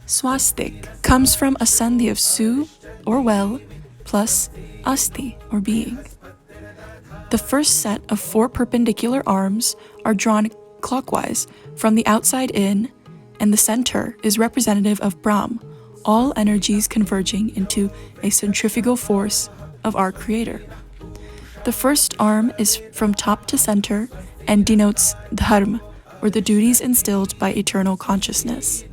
Swastik comes from a sandhi of su, or well, plus asti, or being. The first set of 4 perpendicular arms are drawn clockwise from the outside in, and the center is representative of Brahm, all energies converging into a centrifugal force of our Creator. The first arm is from top to center and denotes dharma, or the duties instilled by eternal consciousness.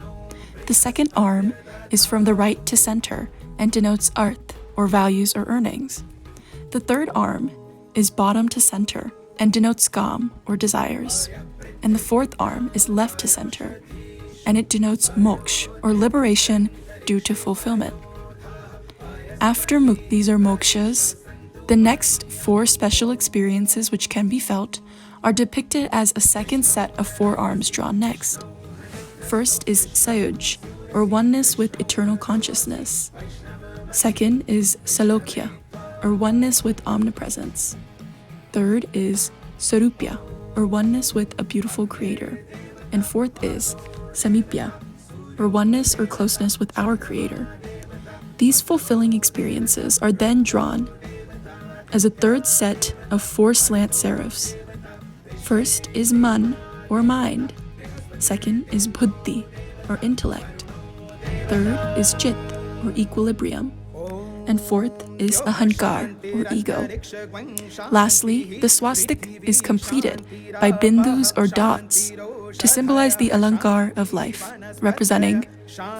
The second arm is from the right to center and denotes arth, or values or earnings. The third arm is bottom to center and denotes kam, or desires. And the fourth arm is left to center, and it denotes moksha, or liberation due to fulfillment. After muktis or mokshas, the next 4 special experiences which can be felt are depicted as a second set of 4 arms drawn next. First is sayuj, or oneness with eternal consciousness. Second is salokya, or oneness with omnipresence. Third is sarupya, or oneness with a beautiful creator. And fourth is samipya, or oneness or closeness with our creator. These fulfilling experiences are then drawn as a third set of 4 slant serifs. First is man, or mind. Second is buddhi, or intellect. Third is chit, or equilibrium. And fourth is ahankar, or ego. Lastly, the swastik is completed by bindus or dots to symbolize the alankar of life, representing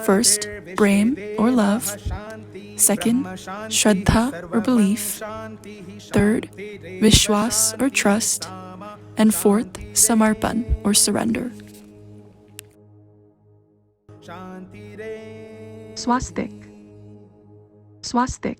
first, prem, or love, second, shraddha, or belief, third, vishwas, or trust, and fourth, samarpan, or surrender. Swastik. Swastik.